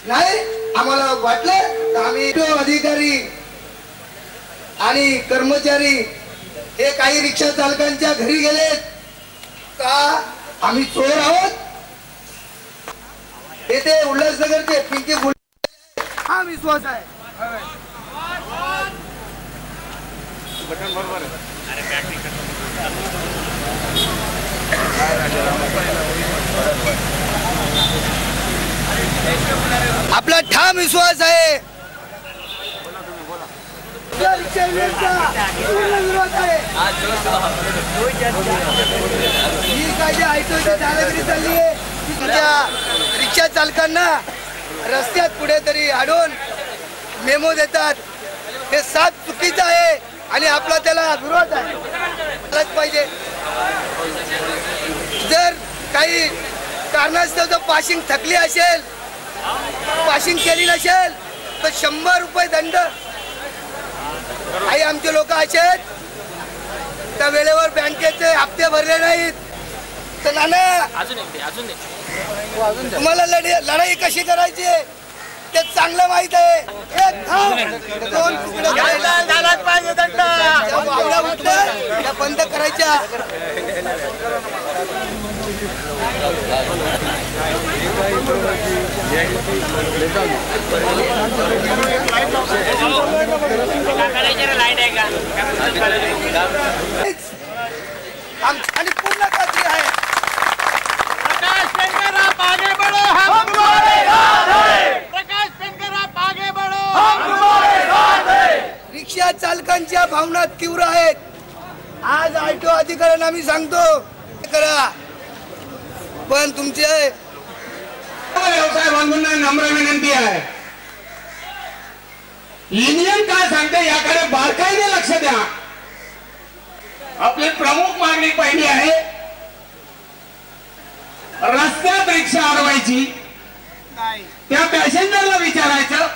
नाही आम्हाला वाटलं आम्ही अधिकारी आणि कर्मचारी हे काही रिक्षा चालकांच्या घरी गेलेत का आम्ही चोर आहोत. येथे उल्हासनगरचे पिंकी हा विश्वास आहे. आपला ठाम विश्वास आहे. रिक्षा चालकांना रस्त्यात कुठेतरी अडवून मेमो देतात हे साफ चुकीचं आहे आणि आपला त्याला विरोध आहे पाहिजे. जर काही कारणास्तव पासिंग थकली असेल पासिंग केली नसेल तर 100 रुपये दंड. काही आमचे लोक असे आहेत त्या वेळेवर बँकेचे हप्ते भरले नाहीत तर नाना तुम्हाला लढाई कशी करायची ते चांगलं माहित आहे. दोन तुकडे बंद करायच्या. आणि पूर्ण खात्री आहे. प्रकाश पेंकर आप आगे बढ़ो हम तुम्हारे साथ हैं. प्रकाश पेंकर आप आगे बढ़ो हम तुम्हारे साथ हैं. रिक्षा चालकांच्या भावना तीव्र आहेत. आज आयटो अधिकाऱ्यांना आम्ही सांगतो करा पण तुमचे व्यवसाय बांधूंना नम्र विनंती आहे. युनियन काय सांगते याकडे बारकाईने लक्ष द्या. आपली प्रमुख मागणी पहिली आहे रस्त्यात रिक्षा अडवायची त्या पॅसेंजरला विचारायचं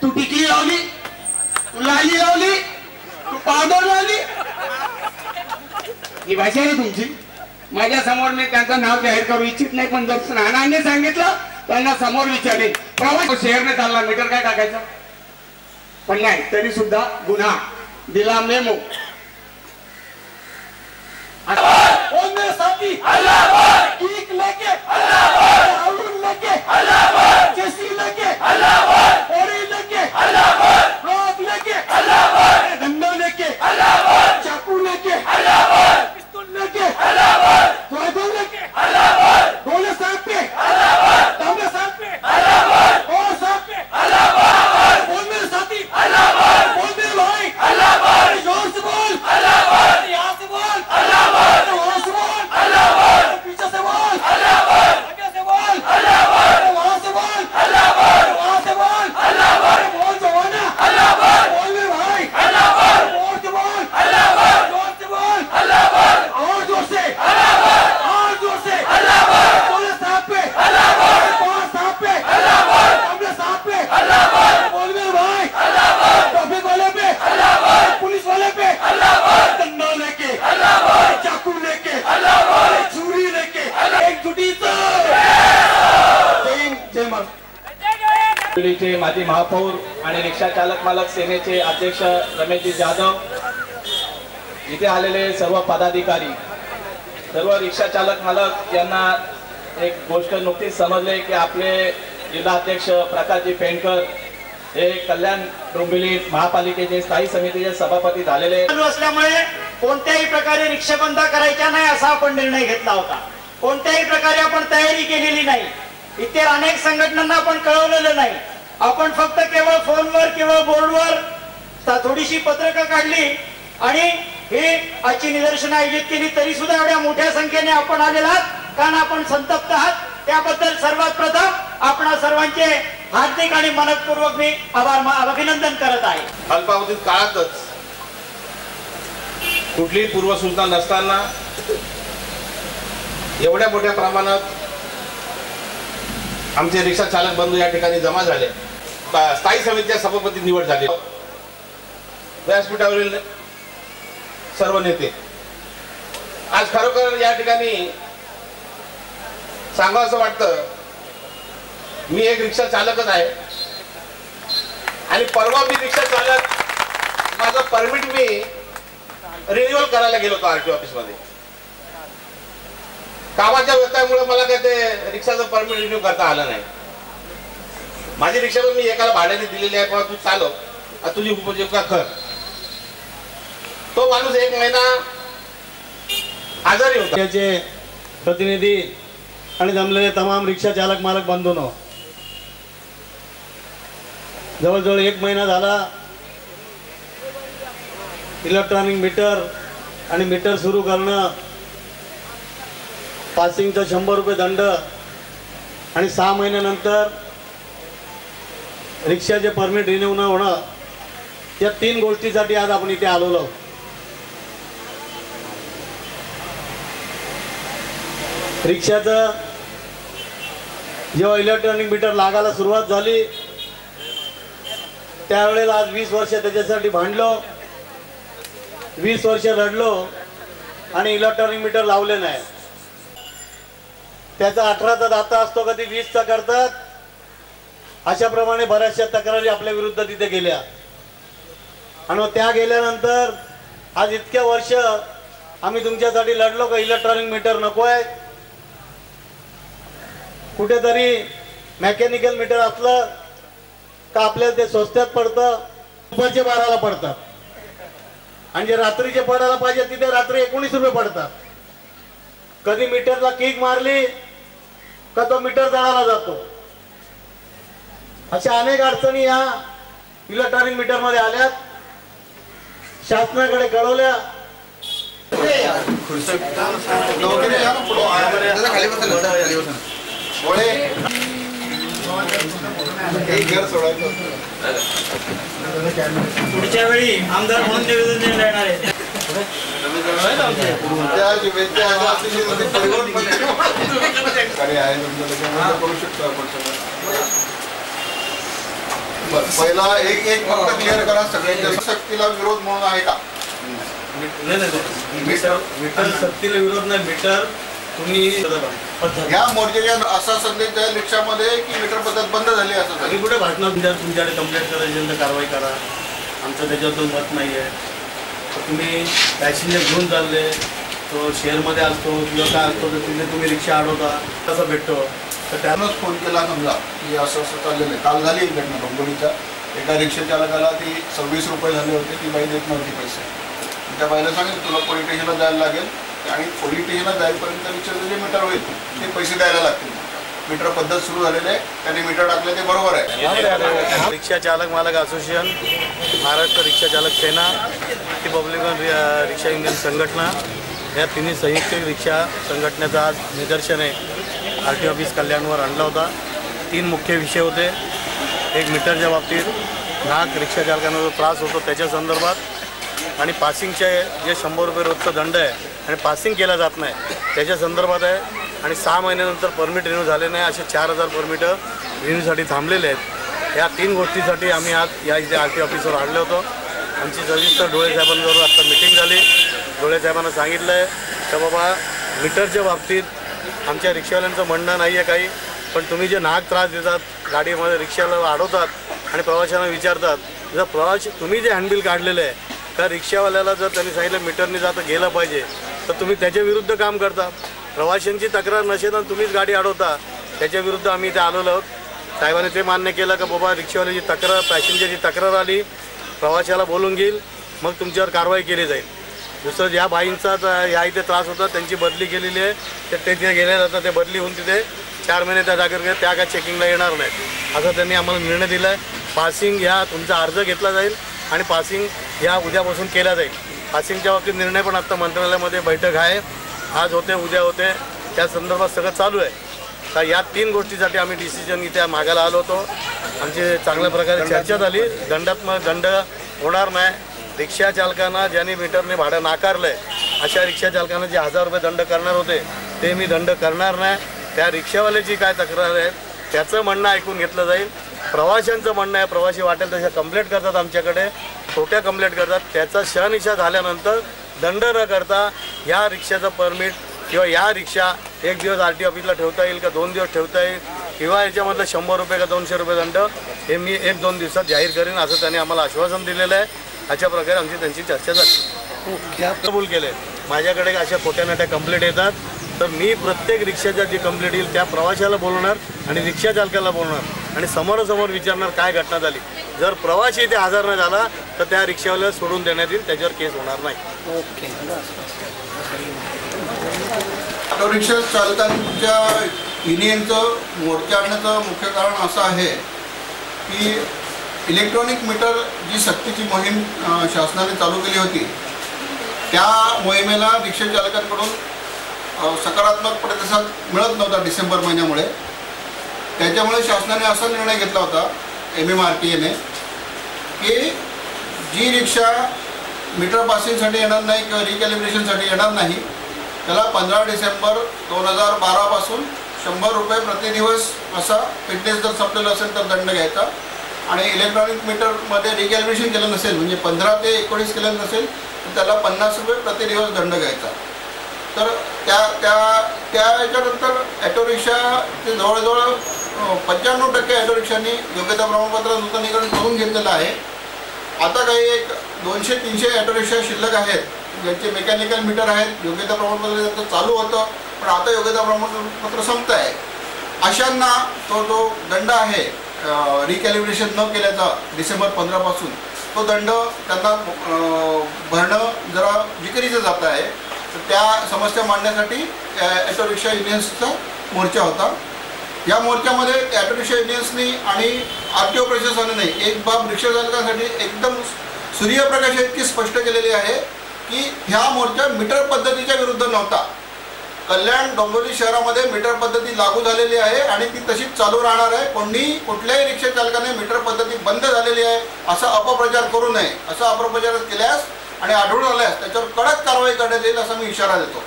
तू टिकली लावली तू लाली लावली तू पावडर लावली. ही भाषा आहे तुमची. माझ्या समोर मी त्यांचं नाव जाहीर करू इच्छित नाही पण जर नानांनी सांगितलं त्यांना समोर विचारेल. प्रवास शहरने चालला मीटर काय टाकायचं पण नाही तरी सुद्धा गुन्हा दिला मेमो. साथी कीक लेके लेके चेसी लेके ओरी लेके रोक लेके डंडा लेके चाकू लेके पिस्तौल लेके राइफल लेके गोले सांप पे तांबे सांप पे और सांप पे बोल मेरे साथी बोल मेरे भाई जोर से बोल यहाँ से बोल वहाँ से बोल पीछे से बोल आगे से बोल वहाँ से बोल वहाँ से बोल बोल जवाना बोल मेरे भाई जोर से बोल जोर से बोल और जोर से बोले सांप पे पांच सांप पे हमने सांप पे बोल मेरे भाई ट्रैफिक वाले पे पुलिस वाले पे डंडा लेके चाकू लेके छुरी लेके एकजुटी चे माजी महापौर आणि रिक्षा चालक मालक सेनेचे अध्यक्ष रमेशजी जाधव इथे आलेले सर्व पदाधिकारी सर्व रिक्षा चालक मालक यांना एक गोष्ट नुकतीच समजले की आपले जिल्हाध्यक्ष प्रकाशजी पेंडकर हे कल्याण डोंबिवली महापालिकेचे स्थायी समितीचे सभापती झालेले असल्यामुळे कोणत्याही प्रकारे रिक्षा बंद करायच्या नाही असा आपण निर्णय घेतला होता. कोणत्याही प्रकारे आपण तयारी केलेली नाही. इतर अनेक संघटनांना आपण कळवलेलं नाही. आपण फक्त केवळ फोनवर किंवा बोर्डवर थोडीशी पत्रकं काढली आणि हे आजची निदर्शनं आयोजित केली तरी सुद्धा एवढ्या मोठ्या संख्येने आपण आलेला आहात कारण आपण संतप्त आहात. त्याबद्दल सर्वात प्रथम आपणा सर्वांचे हार्दिक आणि मनपूर्वक मी अभिनंदन करत आहे. अल्पावधीत काळातच कुठलीही पूर्वसूचना नसताना एवढ्या मोठ्या प्रमाणात आमचे रिक्षा चालक बंधू या ठिकाणी जमा झाले. स्थायी समितीच्या सभापती निवड झाली. व्यासपीठावरील सर्व नेते आज खरोखर या ठिकाणी सांगावं असं वाटतं मी एक रिक्षा चालकच आहे आणि परवा मी रिक्षा चालक माझं परमिट मी रिन्युअल करायला गेलो होतो आरटीओ ऑफिस मध्ये. कामाच्या व्यत्ययामुळे मला काय ते रिक्षाचं परमिट रिन्यू करता आलं नाही. माझी रिक्षा पण मी एकाला भाड्याने दिलेली आहे, पण तू चालव, तुझी उपजीविका कर. तो माणूस 1 महिना आजारी होता. त्याचे प्रतिनिधी आणि जमलेले तमाम रिक्षा चालक मालक बंधूंनो, जवळजवळ 1 महिना झाला इलेक्ट्रॉनिक मीटर आणि मीटर सुरू करणं, पासिंगचा 100 रुपये दंड आणि 6 महिन्यानंतर रिक्षाचे परमिट रिन्यू न होणं, या 3 गोष्टीसाठी आज आपण इथे आलेलो आहोत. रिक्षाचं जेव्हा इलेक्ट्रॉनिक मीटर लागायला सुरुवात झाली त्यावेळेला आज 20 वर्ष त्याच्यासाठी भांडलो, 20 वर्ष लढलो आणि इलेक्ट्रॉनिक मीटर लावले नाही. त्याचा 18चा दाता असतो, कधी 20चा करतात. अशाप्रमाणे बऱ्याचशा तक्रारी आपल्या विरुद्ध तिथे गेल्या आणि मग त्या गेल्यानंतर आज इतक्या वर्ष आम्ही तुमच्यासाठी लढलो का इलेक्ट्रॉनिक मीटर नको आहे. कुठेतरी मेकॅनिकल मीटर असलं का आपल्याला ते स्वस्तात पडतं, दुपारचे 12ला पडतात आणि जे रात्रीचे पडायला पाहिजे तिथे रात्री 19 रुपये पडतात. कधी मीटरला किक मारली का तो मीटर जळाला जातो. अशा अनेक अडचणी या इलेक्ट्रॉनिक मीटर मध्ये आल्यात, शासनाकडे कळवल्या. पुढच्या वेळी आमदार म्हणून निवेदन द्यायला येणार आहे. पहिला एक फक्त क्लिअर करा, सगळ्यांच्या शक्तीला विरोध म्हणून आहे का? मीटर सक्तीला विरोध नाही. मीटर तुम्ही या मोर्चाच्या असा संदेश द्या रिक्षामध्ये की मीटर पद्धत बंद झाली असं आम्ही कुठे भाषणात तुमच्याकडे कंप्लेंट करायची तर कारवाई करा, आमचं त्याच्यातून मत नाही आहे. तुम्ही पॅसेंजर घेऊन चालले, तो शेअरमध्ये असतो किंवा काय असतो तर तिथे तुम्ही रिक्षा अडवता, कसं भेटतो. तर त्यानंच फोन केला समजा की असं असं चाललेलं आहे. काल झाली एक घटना डोंबिवलीच्या, एका रिक्षा चालकाला ती 26 रुपये झाले होते, ती बाई देत नव्हती पैसे. त्या बाईला सांगितलं तुला पोलीस स्टेशनला जायला लागेल आणि पोलीस स्टेशनला जाईपर्यंत रिक्षाचं जे मीटर होईल ते पैसे द्यायला लागतील. मीटर पद्धत सुरू झालेली आहे, त्यांनी मीटर टाकले ते बरोबर आहे. रिक्षा चालक मालक असोसिएशन, महाराष्ट्र रिक्षा चालक सेना, रिपब्लिकन रिक्षा युनियन संघटना, या तिन्ही संयुक्त रिक्षा संघटनेचा आज निदर्शन आहे आरटीओ ऑफिस कल्याणवर आणला होता. 3 मुख्य विषय होते. एक मीटरच्या बाबतीत नाक रिक्षा चालकांना जो त्रास होतो त्याच्या संदर्भात आणि पासिंगचे जे 100 रुपये रोजचा दंड आहे आणि पासिंग केला जात नाही त्याच्या संदर्भात आहे. आणि 6 महिन्यानंतर परमिट रिन्यू झाले नाही, असे 4000 परमिटं रिन्यूसाठी थांबलेले आहेत. या 3 गोष्टीसाठी आम्ही आज या इथे आरटीओ ऑफिसवर आणलो होतो. आमची सविस्तर डोळे साहेबांबरोबर आता मिटिंग झाली. डोळे साहेबांना सांगितलं आहे का बाबा मीटरच्या बाबतीत आमच्या रिक्षावाल्यांचं म्हणणं नाही आहे काही, पण तुम्ही जे नाहक त्रास देतात, गाडीमध्ये रिक्षाला अडवतात आणि प्रवाशांना विचारतात, जर प्रवासी तुम्ही जे हँडबिल काढलेलं आहे त्या रिक्षावाल्याला जर त्यांनी सांगितलं मीटरने जातं गेलं पाहिजे तर तुम्ही त्याच्या विरुद्ध काम करता. प्रवाशांची तक्रार नसेल तर तुम्हीच गाडी अडवता, त्याच्या विरुद्ध आम्ही इथे आलेलो आहोत. साहेबांनी ते मान्य केलं का बाबा रिक्षावाल्याची तक्रार, पॅसेंजरची तक्रार आली, प्रवाशाला बोलून घेईल, मग तुमच्यावर कारवाई केली जाईल. दुसरं ज्या बाईंचा या इथे त्रास होता त्यांची बदली केलेली आहे, ते तिथे गेले जातात, ते बदली होऊन तिथे 4 महिने त्या जागेवर गेले, त्या काय चेकिंगला येणार नाहीत असं त्यांनी आम्हाला निर्णय दिला आहे. पासिंग ह्या तुमचा अर्ज घेतला जाईल आणि पासिंग ह्या उद्यापासून केला जाईल. पासिंगच्या बाबतीत निर्णय पण आत्ता मंत्रालयामध्ये बैठक आहे, आज होते उद्या होते, त्या संदर्भात सगळं चालू आहे. तर या 3 गोष्टीसाठी आम्ही डिसिजन इथे मागायला आलो होतो. आमची चांगल्या प्रकारे चर्चा झाली. दंडात्मक दंड होणार नाही. रिक्षा चालकांना ज्यांनी मीटरने भाडं नाकारलं आहे अशा रिक्षा चालकांना जे 1000 रुपये दंड करणार होते ते मी दंड करणार नाही. त्या रिक्षावाल्याची काय तक्रार आहे त्याचं म्हणणं ऐकून घेतलं जाईल. प्रवाशांचं म्हणणं आहे, प्रवासी वाटेल तशा कंप्लेंट करतात आमच्याकडे, खोट्या कंप्लेंट करतात, त्याचा शहानिशा झाल्यानंतर दंड न करता या रिक्षाचं परमिट किंवा या रिक्षा 1 दिवस आरटीओ ऑफिसला ठेवता येईल का 2 दिवस ठेवता येईल किंवा याच्यामधलं 100 रुपये का 200 रुपये दंड हे मी 1-2 दिवसात जाहीर करेन असं त्यांनी आम्हाला आश्वासन दिलेलं आहे. अशा प्रकारे आमची त्यांची चर्चा झाली. कबूल केले. माझ्याकडे अशा खोट्या-नाट्या कंप्लेंट येतात तर मी प्रत्येक रिक्षाच्या जी कंप्लेंट येईल त्या प्रवाशाला बोलवणार आणि रिक्षा चालकाला बोलवणार आणि समोरासमोर विचारणार काय घटना झाली. जर प्रवासी इथे हजर नाही झाला तर त्या रिक्षावाल्याला सोडून देण्यात येईल, त्याच्यावर केस होणार नाही. ओके. ऑटो रिक्षा चालकांच्या युनियनचं मोर्चा आणण्याचं मुख्य कारण असं आहे की इलेक्ट्रॉनिक मीटर जी सक्तीची मोहीम शासनाने चालू केली होती त्या मोहिमेला रिक्षा चालकांकडून सकारात्मक प्रतिसाद मिळत नव्हता डिसेंबर महिन्यामुळे. त्याच्यामुळे शासनाने असा निर्णय घेतला होता MMRTA की जी रिक्षा मीटर पासिंगसाठी येणार नाही किंवा रिकॅलिब्रेशनसाठी येणार नाही त्याला 15 डिसेंबर 2012 पासून 100 रुपये प्रतिदिवस असा फिटनेस जर संपलेला असेल तर दंड घ्यायचा आणि इलेक्ट्रॉनिक मीटरमध्ये रिकॅलिब्रेशन केलं नसेल म्हणजे 15 ते 19 केलं नसेल तर त्याला 50 रुपये प्रतिदिवस दंड घ्यायचा. तर त्या याच्यानंतर ॲटो रिक्षाचे जवळजवळ 95% ॲटो रिक्षांनी योग्यता प्रमाणपत्र नूतनीकरण करून घेतलेलं आहे. आता काही एक 200-300 ॲटो रिक्षा शिल्लक आहेत ज्यांचे मेकॅनिकल मीटर आहेत. योग्यता प्रमाणपत्र त्यांचं चालू होतं पण आता योग्यता प्रमाणपत्र संपत आहे. अशांना जो दंड आहे रिकॅलिब्रेशन न केल्याचा डिसेंबर 15 पासून तो दंड त्यांना भरणं जरा जिकिरीचं जात आहे. तर त्या समस्या मांडण्यासाठी ॲटो रिक्षा युनियन्सचा मोर्चा होता. या मोर्चामध्ये ॲटो रिक्षा युनियन्सनी आणि RTO प्रशासनाने एक बाब रिक्षा चालकांसाठी एकदम सूर्यप्रकाश इतकी स्पष्ट केलेली आहे की ह्या मोर्चा मीटर पद्धतीच्या विरुद्ध नव्हता. कल्याण डोंबिवली शहरामध्ये मीटर पद्धती लागू झालेली आहे आणि ती तशीच चालू राहणार आहे. कुठल्याही रिक्षा चालकाने मीटर पद्धती बंद झालेली आहे असा अपप्रचार करू नये. असा अपप्रचार केल्यास आणि आढळून आल्यास त्याच्यावर कडक कारवाई करण्यात येईल असा मी इशारा देतो.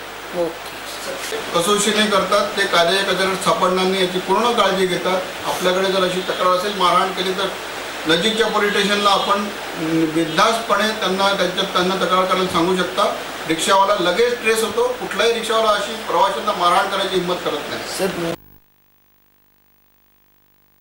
कसोशीने करतात ते कार्यकर्त्यात सापडणार नाही याची पूर्ण काळजी घेतात. आपल्याकडे जर अशी तक्रार असेल मारहाण केली तर नजीकच्या पोलीस स्टेशनला आपण बिनधास्तपणे त्यांना तक्रार करायला सांगू शकता. रिक्षावाला लगेच ट्रेस होतो. कुठलाही रिक्षावाला अशी प्रवाशांना मारहाण करायची हिंमत करत नाही.